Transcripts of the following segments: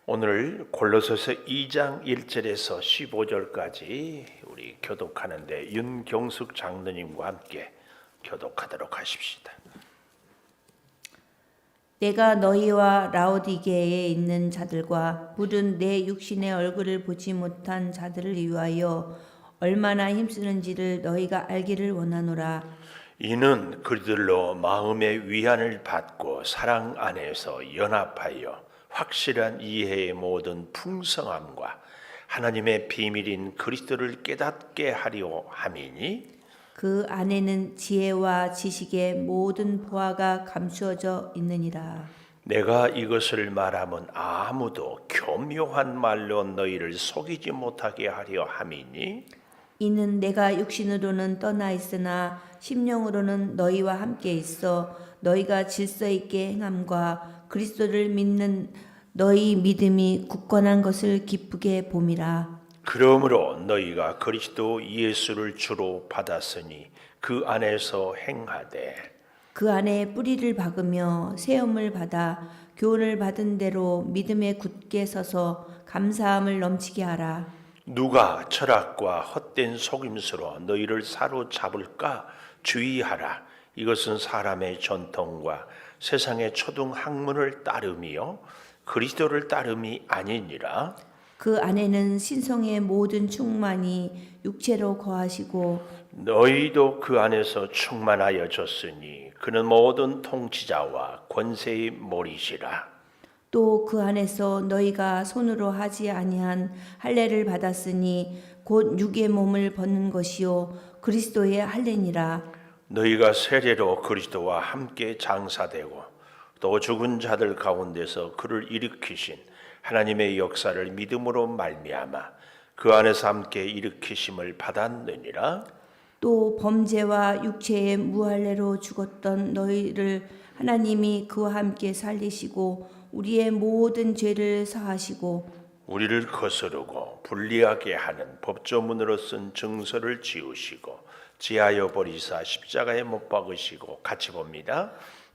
오늘 골로새서 2장 1절에서 15절까지 우리 교독하는데 윤경숙 장로님과 함께 교독하도록 하십시다. 내가 너희와 라오디게에 있는 자들과 부른 내 육신의 얼굴을 보지 못한 자들을 위하여 얼마나 힘쓰는지를 너희가 알기를 원하노라. 이는 그들로 마음의 위안을 받고 사랑 안에서 연합하여 확실한 이해의 모든 풍성함과 하나님의 비밀인 그리스도를 깨닫게 하려 함이니 그 안에는 지혜와 지식의 모든 보화가 감추어져 있느니라. 내가 이것을 말하면 아무도 교묘한 말로 너희를 속이지 못하게 하려 함이니 이는 내가 육신으로는 떠나 있으나 심령으로는 너희와 함께 있어 너희가 질서 있게 행함과 그리스도를 믿는 너희 믿음이 굳건한 것을 기쁘게 봄이라. 그러므로 너희가 그리스도 예수를 주로 받았으니 그 안에서 행하되 그 안에 뿌리를 박으며 세움을 받아 교훈을 받은 대로 믿음에 굳게 서서 감사함을 넘치게 하라. 누가 철학과 헛된 속임수로 너희를 사로잡을까 주의하라. 이것은 사람의 전통과 세상의 초등 학문을 따름이요 그리스도를 따름이 아니니라. 그 안에는 신성의 모든 충만이 육체로 거하시고 너희도 그 안에서 충만하여 졌으니 그는 모든 통치자와 권세의 머리시라. 또 그 안에서 너희가 손으로 하지 아니한 할례를 받았으니 곧 육의 몸을 벗는 것이요 그리스도의 할례니라. 너희가 세례로 그리스도와 함께 장사되고 또 죽은 자들 가운데서 그를 일으키신 하나님의 역사를 믿음으로 말미암아 그 안에서 함께 일으키심을 받았느니라. 또 범죄와 육체의 무할례로 죽었던 너희를 하나님이 그와 함께 살리시고 우리의 모든 죄를 사하시고 우리를 거스르고 불리하게 하는 법조문으로 쓴 증서를 지우시고 지하여 버리사 십자가에 못 박으시고 같이 봅니다.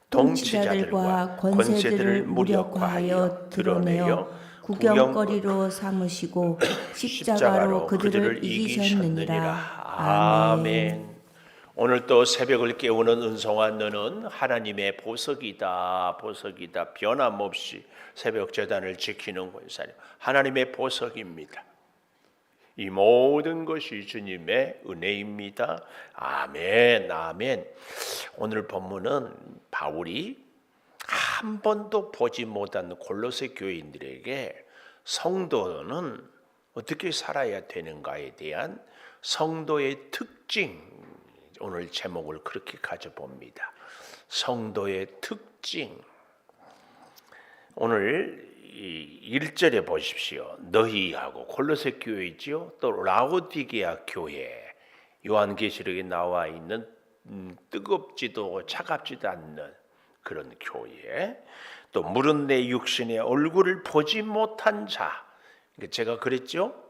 통치자들과 권세들을 무력화하여 드러내어 구경거리로 삼으시고 십자가로 그들을 이기셨느니라. 아멘. 오늘 또 새벽을 깨우는 은송아 너는 하나님의 보석이다. 보석이다. 변함없이 새벽 제단을 지키는 권사님 하나님의 보석입니다. 이 모든 것이 주님의 은혜입니다. 아멘. 아멘. 오늘 본문은 바울이 한 번도 보지 못한 골로새 교인들에게 성도는 어떻게 살아야 되는가에 대한 성도의 특징, 오늘 제목을 그렇게 가져봅니다. 성도의 특징. 오늘 1절에 보십시오. 너희하고 골로새 교회지요. 또 라오디게아 교회. 요한계시록에 나와 있는 뜨겁지도 차갑지도 않는 그런 교회. 또 물은 내 육신의 얼굴을 보지 못한 자. 제가 그랬죠.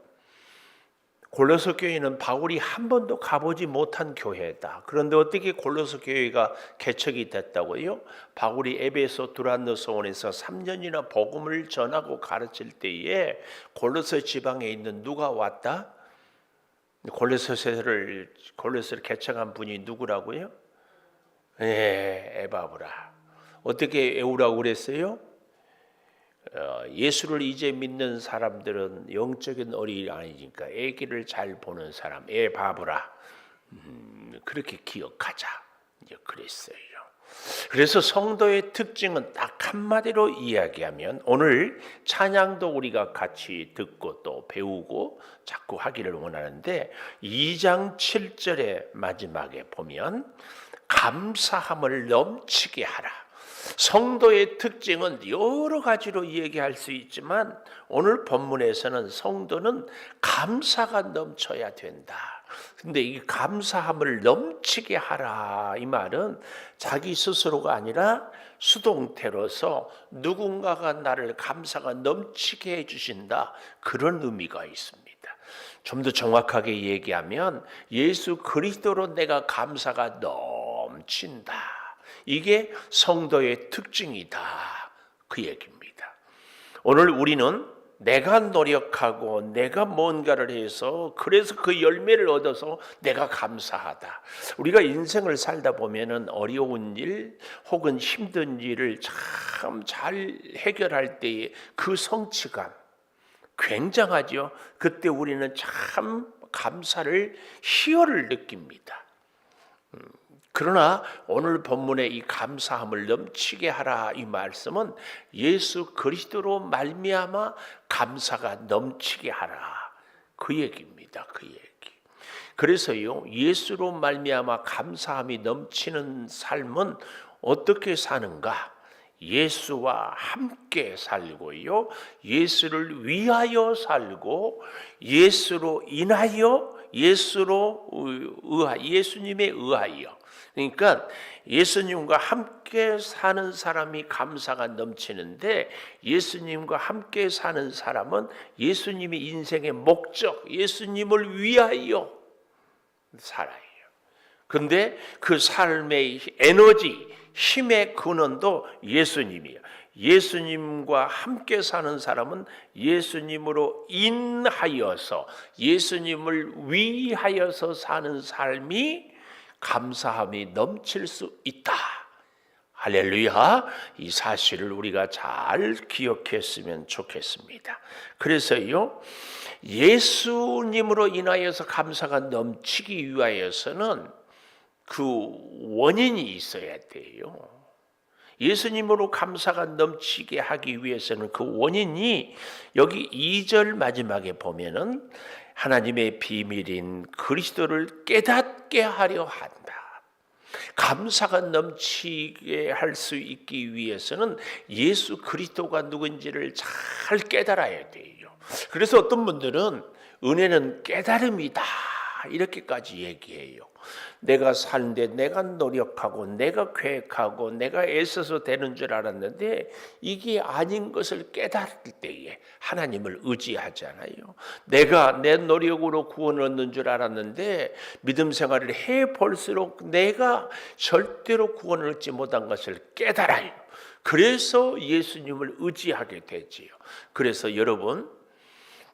골로새 교회는 바울이 한 번도 가보지 못한 교회다. 그런데 어떻게 골로새 교회가 개척이 됐다고요? 바울이 에베소 두란노서원에서 3년이나 복음을 전하고 가르칠 때에 골로새 지방에 있는 누가 왔다? 골로새를 개척한 분이 누구라고요? 에바브라. 어떻게 에우라고 그랬어요? 예수를 이제 믿는 사람들은 영적인 어린이 아니니까 애기를 잘 보는 사람, 에바브라. 그렇게 기억하자. 이제 그랬어요. 그래서 성도의 특징은 딱 한마디로 이야기하면 오늘 찬양도 우리가 같이 듣고 또 배우고 자꾸 하기를 원하는데 2장 7절의 마지막에 보면 감사함을 넘치게 하라. 성도의 특징은 여러 가지로 얘기할 수 있지만 오늘 본문에서는 성도는 감사가 넘쳐야 된다. 근데 이 감사함을 넘치게 하라 이 말은 자기 스스로가 아니라 수동태로서 누군가가 나를 감사가 넘치게 해주신다 그런 의미가 있습니다. 좀 더 정확하게 얘기하면 예수 그리스도로 내가 감사가 넘친다. 이게 성도의 특징이다. 그 얘기입니다. 오늘 우리는 내가 노력하고 내가 뭔가를 해서 그래서 그 열매를 얻어서 내가 감사하다. 우리가 인생을 살다 보면은 어려운 일 혹은 힘든 일을 참 잘 해결할 때의 그 성취감 굉장하죠. 그때 우리는 참 감사를 희열을 느낍니다. 그러나 오늘 본문의 이 감사함을 넘치게 하라 이 말씀은 예수 그리스도로 말미암아 감사가 넘치게 하라 그 얘기입니다. 그 얘기. 그래서요 예수로 말미암아 감사함이 넘치는 삶은 어떻게 사는가? 예수와 함께 살고요. 예수를 위하여 살고 예수로 인하여 예수님에 의하여. 그러니까 예수님과 함께 사는 사람이 감사가 넘치는데 예수님과 함께 사는 사람은 예수님의 인생의 목적, 예수님을 위하여 살아요. 근데 그 삶의 에너지, 힘의 근원도 예수님이에요. 예수님과 함께 사는 사람은 예수님으로 인하여서 예수님을 위하여서 사는 삶이 감사함이 넘칠 수 있다. 할렐루야. 이 사실을 우리가 잘 기억했으면 좋겠습니다. 그래서요 예수님으로 인하여서 감사가 넘치기 위하여서는 그 원인이 있어야 돼요. 예수님으로 감사가 넘치게 하기 위해서는 그 원인이 여기 2절 마지막에 보면은 하나님의 비밀인 그리스도를 깨닫게 하려 한다. 감사가 넘치게 할 수 있기 위해서는 예수 그리스도가 누군지를 잘 깨달아야 돼요. 그래서 어떤 분들은 은혜는 깨달음이다 이렇게까지 얘기해요. 내가 사는데 내가 노력하고 내가 계획하고 내가 애써서 되는 줄 알았는데 이게 아닌 것을 깨달을 때에 하나님을 의지하잖아요. 내가 내 노력으로 구원을 얻는 줄 알았는데 믿음 생활을 해볼수록 내가 절대로 구원을 얻지 못한 것을 깨달아요. 그래서 예수님을 의지하게 되지요. 그래서 여러분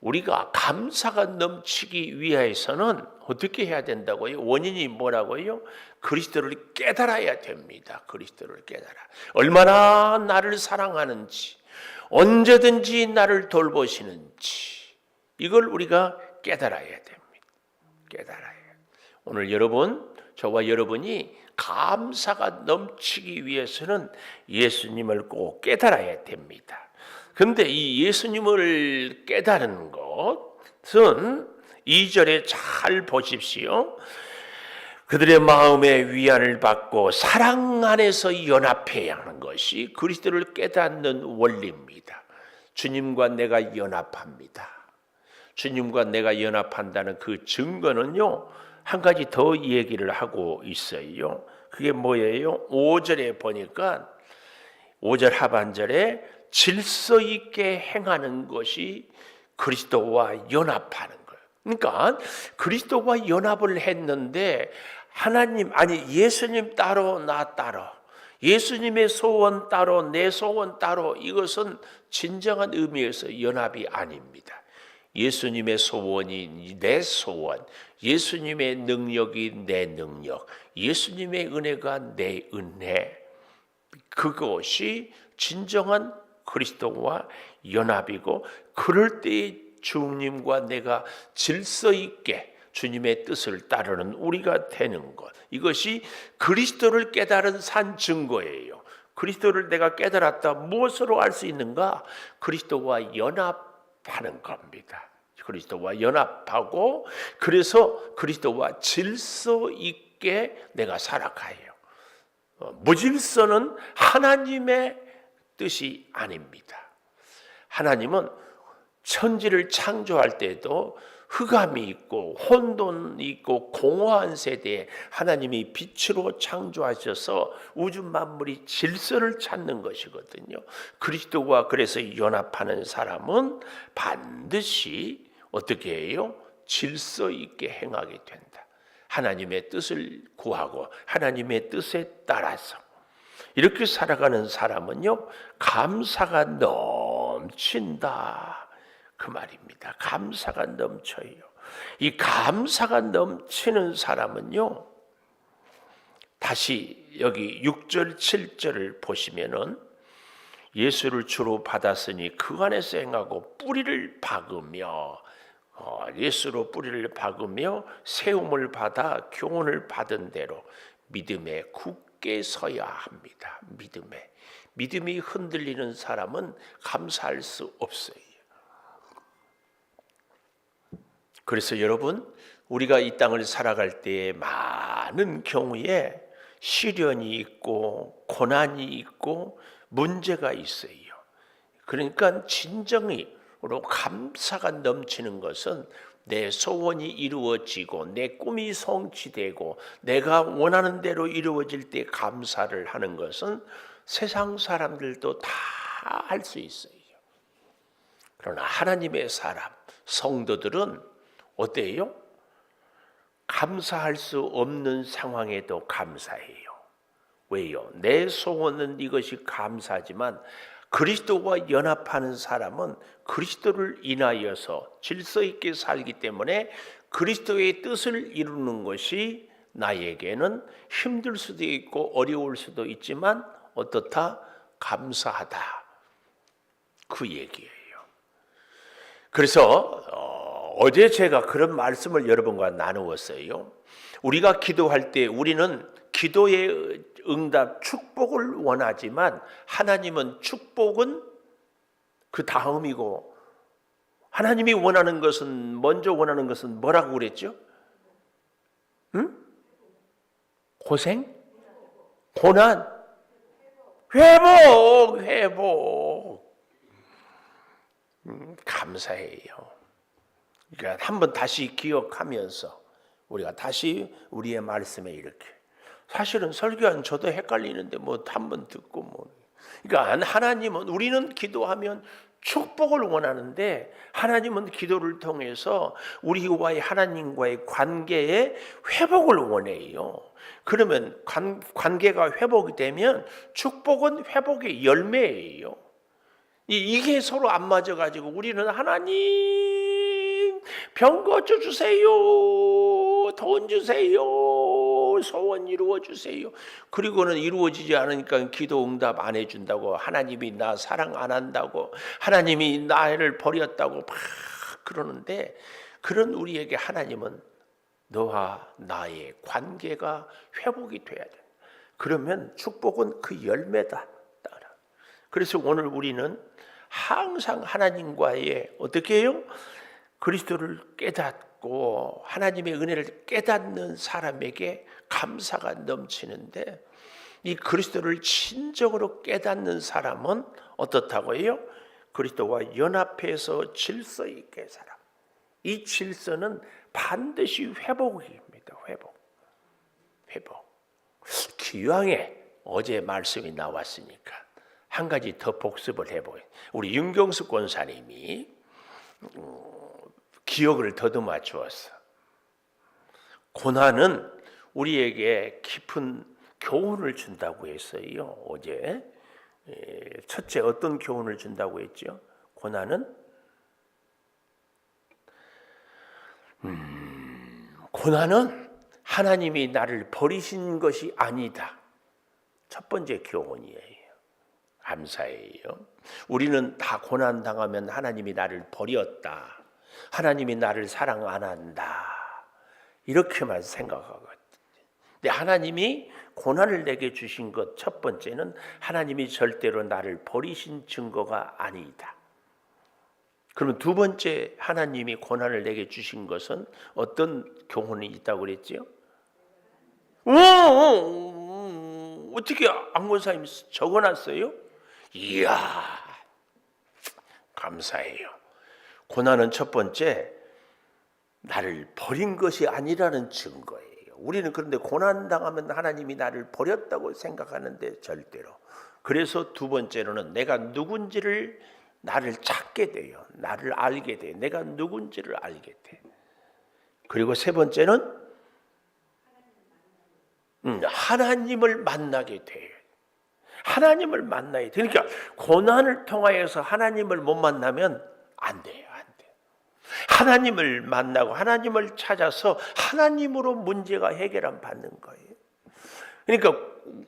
우리가 감사가 넘치기 위해서는 어떻게 해야 된다고요? 원인이 뭐라고요? 그리스도를 깨달아야 됩니다. 그리스도를 깨달아. 얼마나 나를 사랑하는지, 언제든지 나를 돌보시는지 이걸 우리가 깨달아야 됩니다. 깨달아야. 오늘 여러분, 저와 여러분이 감사가 넘치기 위해서는 예수님을 꼭 깨달아야 됩니다. 근데 이 예수님을 깨달은 것은 2절에 잘 보십시오. 그들의 마음의 위안을 받고 사랑 안에서 연합해야 하는 것이 그리스도를 깨닫는 원리입니다. 주님과 내가 연합합니다. 주님과 내가 연합한다는 그 증거는요. 한 가지 더 얘기를 하고 있어요. 그게 뭐예요? 5절에 보니까 5절 하반절에 질서 있게 행하는 것이 그리스도와 연합하는 거예요. 그러니까 그리스도와 연합을 했는데 하나님 예수님 따로 나 따로 예수님의 소원 따로 내 소원 따로 이것은 진정한 의미에서 연합이 아닙니다. 예수님의 소원이 내 소원, 예수님의 능력이 내 능력, 예수님의 은혜가 내 은혜 그것이 진정한 그리스도와 연합이고 그럴 때에 주님과 내가 질서 있게 주님의 뜻을 따르는 우리가 되는 것 이것이 그리스도를 깨달은 산 증거예요. 그리스도를 내가 깨달았다 무엇으로 알 수 있는가? 그리스도와 연합하는 겁니다. 그리스도와 연합하고 그래서 그리스도와 질서 있게 내가 살아가요. 무질서는 하나님의 뜻이 아닙니다. 하나님은 천지를 창조할 때도 흑암이 있고 혼돈이 있고 공허한 세대에 하나님이 빛으로 창조하셔서 우주 만물이 질서를 찾는 것이거든요. 그리스도와 그래서 연합하는 사람은 반드시 어떻게 해요? 질서 있게 행하게 된다. 하나님의 뜻을 구하고 하나님의 뜻에 따라서 이렇게 살아가는 사람은요 감사가 넘친다 그 말입니다. 감사가 넘쳐요. 이 감사가 넘치는 사람은요, 다시 여기 6절 7절을 보시면은 예수를 주로 받았으니 그 안에서 행하고 뿌리를 박으며, 예수로 뿌리를 박으며 세움을 받아 교훈을 받은 대로 믿음에 굳게 서야 합니다. 믿음이 흔들리는 사람은 감사할 수 없어요. 그래서 여러분, 우리가 이 땅을 살아갈 때에 많은 경우에 시련이 있고 고난이 있고 문제가 있어요. 그러니까 진정으로 감사가 넘치는 것은 내 소원이 이루어지고 내 꿈이 성취되고 내가 원하는 대로 이루어질 때 감사를 하는 것은 세상 사람들도 다 할 수 있어요. 그러나 하나님의 사람, 성도들은 어때요? 감사할 수 없는 상황에도 감사해요. 왜요? 내 소원은 이것이 감사하지만 그리스도와 연합하는 사람은 그리스도를 인하여서 질서 있게 살기 때문에 그리스도의 뜻을 이루는 것이 나에게는 힘들 수도 있고 어려울 수도 있지만 어떻다? 감사하다. 그 얘기예요. 그래서 어제 제가 그런 말씀을 여러분과 나누었어요. 우리가 기도할 때 우리는 기도의 응답, 축복을 원하지만 하나님은 축복은 그 다음이고 하나님이 원하는 것은 먼저 원하는 것은 뭐라고 그랬죠? 응? 고생? 고난? 회복. 감사해요. 그러니까 한번 다시 기억하면서 우리가 다시 우리의 말씀에 이렇게 사실은 설교한 저도 헷갈리는데 뭐 한번 듣고 뭐 그러니까 하나님은 우리는 기도하면 축복을 원하는데 하나님은 기도를 통해서 우리와의 하나님과의 관계에 회복을 원해요. 그러면 관계가 회복이 되면 축복은 회복의 열매예요. 이게 서로 안 맞아가지고 우리는 하나님 병 고쳐주세요, 돈 주세요, 소원 이루어주세요. 그리고는 이루어지지 않으니까 기도 응답 안 해준다고, 하나님이 나 사랑 안 한다고, 하나님이 나를 버렸다고 막 그러는데, 그런 우리에게 하나님은 너와 나의 관계가 회복이 돼야 돼. 그러면 축복은 그 열매다. 그래서 오늘 우리는 항상 하나님과의 어떻게 해요? 그리스도를 깨닫고 하나님의 은혜를 깨닫는 사람에게 감사가 넘치는데, 이 그리스도를 진정으로 깨닫는 사람은 어떻다고 해요? 그리스도와 연합해서 질서 있게 살아. 이 질서는 반드시 회복입니다. 회복. 기왕에 어제 말씀이 나왔으니까 한 가지 더 복습을 해보요. 우리 윤경수 권사님이 기억을 더듬어 주었어. 고난은 우리에게 깊은 교훈을 준다고 했어요. 어제 첫째 어떤 교훈을 준다고 했죠? 고난은 하나님이 나를 버리신 것이 아니다. 첫 번째 교훈이에요. 감사해요. 우리는 다 고난 당하면 하나님이 나를 버렸다, 하나님이 나를 사랑 안 한다, 이렇게만 생각하거든요. 근데 하나님이 고난을 내게 주신 것 첫 번째는 하나님이 절대로 나를 버리신 증거가 아니다. 그러면 두 번째 하나님이 고난을 내게 주신 것은 어떤 교훈이 있다고 그랬죠? 어떻게 안 권사님이 적어놨어요? 이야, 감사해요. 고난은 첫 번째 나를 버린 것이 아니라는 증거예요. 우리는 그런데 고난 당하면 하나님이 나를 버렸다고 생각하는데 절대로. 그래서 두 번째로는 내가 누군지를 나를 찾게 돼요. 나를 알게 돼요. 내가 누군지를 알게 돼. 그리고 세 번째는 하나님을 만나게 돼요. 하나님을 만나야 돼. 그러니까 고난을 통하여서 하나님을 못 만나면 안 돼요. 안 돼요. 하나님을 만나고 하나님을 찾아서 하나님으로 문제가 해결 받는 거예요. 그러니까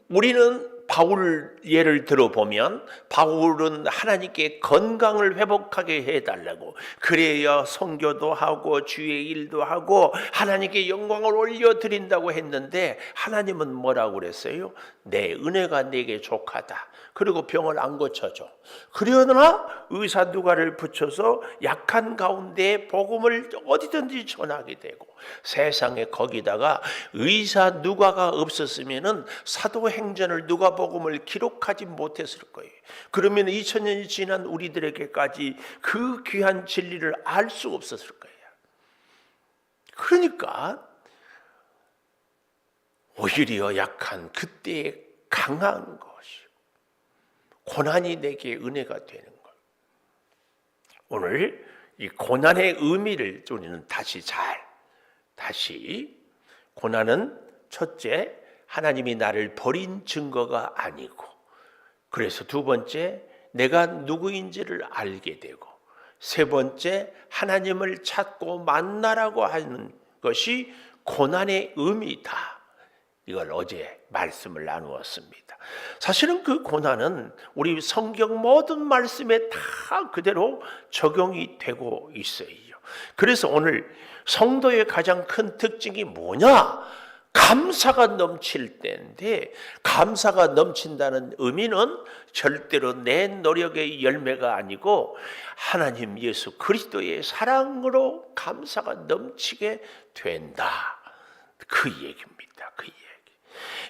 우리는 바울 예를 들어보면 바울은 하나님께 건강을 회복하게 해달라고, 그래야 선교도 하고 주의 일도 하고 하나님께 영광을 올려드린다고 했는데 하나님은 뭐라고 그랬어요? 내 은혜가 내게 족하다. 그리고 병을 안 고쳐줘. 그러나 의사 누가를 붙여서 약한 가운데 복음을 어디든지 전하게 되고, 세상에 거기다가 의사 누가가 없었으면은 사도행전을 누가복음을 기록하지 못했을 거예요. 그러면 2000년이 지난 우리들에게까지 그 귀한 진리를 알 수 없었을 거예요. 그러니까 오히려 약한 그때의 강한 것이 고난이 내게 은혜가 되는 것. 오늘 이 고난의 의미를 우리는 다시 고난은 첫째, 하나님이 나를 버린 증거가 아니고, 그래서 두 번째, 내가 누구인지를 알게 되고, 세 번째, 하나님을 찾고 만나라고 하는 것이 고난의 의미다. 이걸 어제 말씀을 나누었습니다. 사실은 그 고난은 우리 성경 모든 말씀에 다 그대로 적용이 되고 있어요. 그래서 오늘 성도의 가장 큰 특징이 뭐냐? 감사가 넘칠 때인데, 감사가 넘친다는 의미는 절대로 내 노력의 열매가 아니고 하나님 예수 그리스도의 사랑으로 감사가 넘치게 된다. 그 얘기입니다. 그 얘기.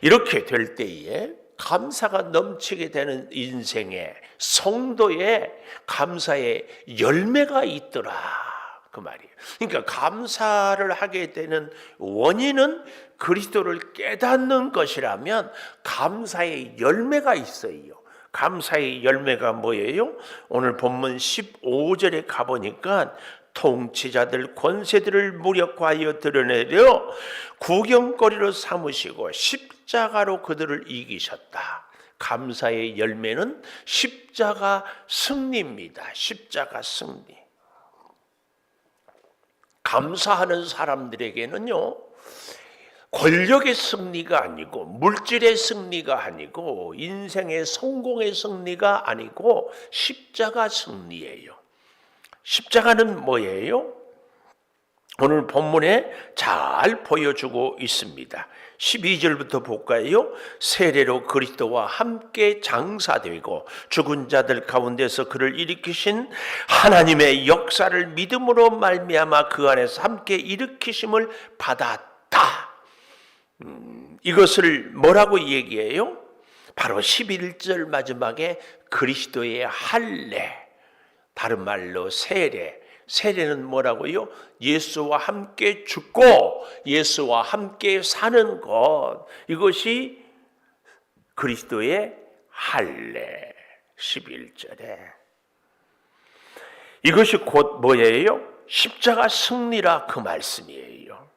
이렇게 될 때에 감사가 넘치게 되는 인생에 성도의 감사의 열매가 있더라, 그 말이에요. 그러니까 감사를 하게 되는 원인은 그리스도를 깨닫는 것이라면 감사의 열매가 있어요. 감사의 열매가 뭐예요? 오늘 본문 15절에 가보니까 통치자들 권세들을 무력화하여 드러내려 구경거리로 삼으시고 십자가로 그들을 이기셨다. 감사의 열매는 십자가 승리입니다. 십자가 승리. 감사하는 사람들에게는요, 권력의 승리가 아니고 물질의 승리가 아니고 인생의 성공의 승리가 아니고 십자가 승리예요. 십자가는 뭐예요? 오늘 본문에 잘 보여주고 있습니다. 12절부터 볼까요? 세례로 그리스도와 함께 장사되고 죽은 자들 가운데서 그를 일으키신 하나님의 역사를 믿음으로 말미암아 그 안에서 함께 일으키심을 받았다. 이것을 뭐라고 얘기해요? 바로 11절 마지막에 그리스도의 할례, 다른 말로 세례. 세례는 뭐라고요? 예수와 함께 죽고 예수와 함께 사는 것. 이것이 그리스도의 할례. 11절에. 이것이 곧 뭐예요? 십자가 승리라, 그 말씀이에요.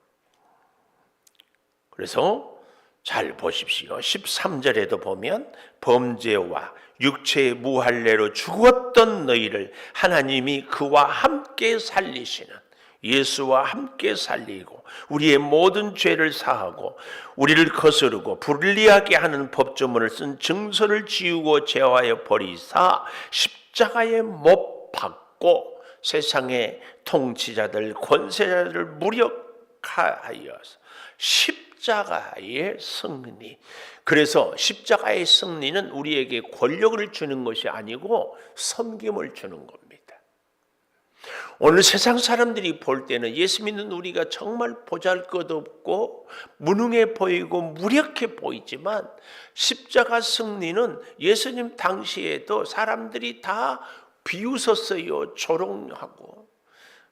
그래서 잘 보십시오. 13절에도 보면 범죄와 육체의 무할례로 죽었던 너희를 하나님이 그와 함께 살리시는, 예수와 함께 살리고 우리의 모든 죄를 사하고 우리를 거스르고 불리하게 하는 법조문을 쓴 증서를 지우고 제하여 버리사 십자가에 못 박고 세상의 통치자들 권세자들을 무력하여서 십자가의 승리. 그래서 십자가의 승리는 우리에게 권력을 주는 것이 아니고 섬김을 주는 겁니다. 오늘 세상 사람들이 볼 때는 예수 믿는 우리가 정말 보잘것없고 무능해 보이고 무력해 보이지만, 십자가 승리는 예수님 당시에도 사람들이 다 비웃었어요. 조롱하고.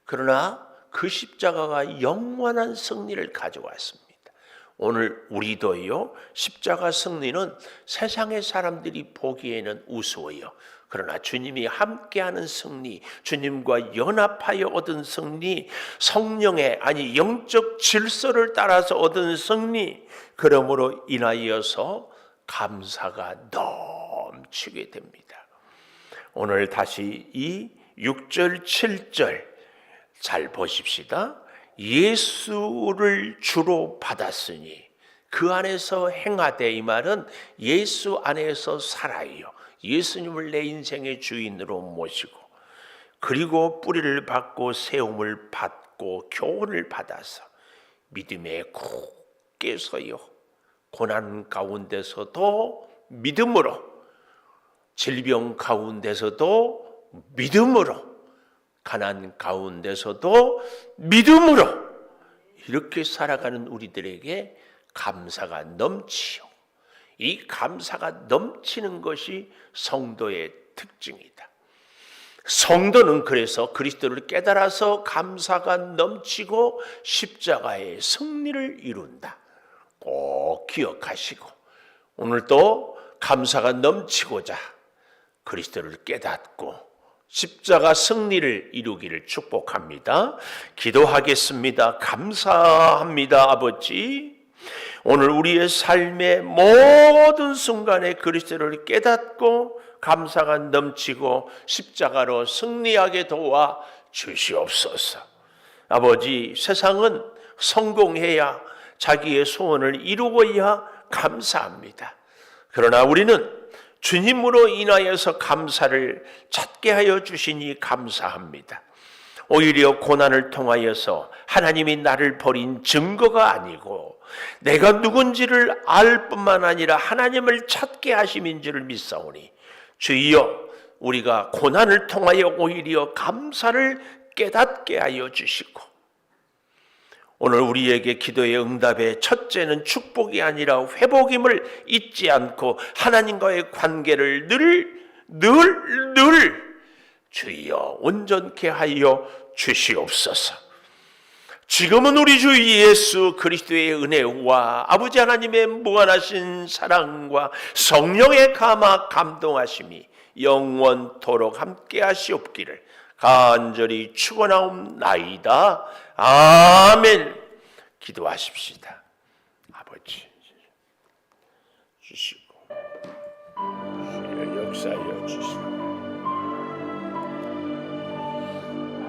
그러나 그 십자가가 영원한 승리를 가져왔습니다. 오늘 우리도요, 십자가 승리는 세상의 사람들이 보기에는 우스워요. 그러나 주님이 함께하는 승리, 주님과 연합하여 얻은 승리, 성령의 영적 질서를 따라서 얻은 승리, 그러므로 인하여서 감사가 넘치게 됩니다. 오늘 다시 이 6절 7절 잘 보십시다. 예수를 주로 받았으니 그 안에서 행하되, 이 말은 예수 안에서 살아요. 예수님을 내 인생의 주인으로 모시고, 그리고 뿌리를 받고 세움을 받고 교훈을 받아서 믿음에 굳게 서요. 고난 가운데서도 믿음으로, 질병 가운데서도 믿음으로, 가난 가운데서도 믿음으로 이렇게 살아가는 우리들에게 감사가 넘치요. 이 감사가 넘치는 것이 성도의 특징이다. 성도는 그래서 그리스도를 깨달아서 감사가 넘치고 십자가의 승리를 이룬다. 꼭 기억하시고, 오늘도 감사가 넘치고자 그리스도를 깨닫고 십자가 승리를 이루기를 축복합니다. 기도하겠습니다. 감사합니다, 아버지. 오늘 우리의 삶의 모든 순간에 그리스도를 깨닫고 감사가 넘치고 십자가로 승리하게 도와 주시옵소서. 아버지, 세상은 성공해야 자기의 소원을 이루어야 감사합니다. 그러나 우리는 주님으로 인하여서 감사를 찾게 하여 주시니 감사합니다. 오히려 고난을 통하여서 하나님이 나를 버린 증거가 아니고 내가 누군지를 알 뿐만 아니라 하나님을 찾게 하심인 줄을 믿사오니, 주여, 우리가 고난을 통하여 오히려 감사를 깨닫게 하여 주시고, 오늘 우리에게 기도의 응답의 첫째는 축복이 아니라 회복임을 잊지 않고 하나님과의 관계를 늘 주여 온전케 하여 주시옵소서. 지금은 우리 주 예수 그리스도의 은혜와 아버지 하나님의 무한하신 사랑과 성령의 감동하심이 영원토록 함께 하시옵기를 간절히 축원하옵나이다. 아멘. 기도하십시다. 아버지 주시고 주여 역사하여 주시고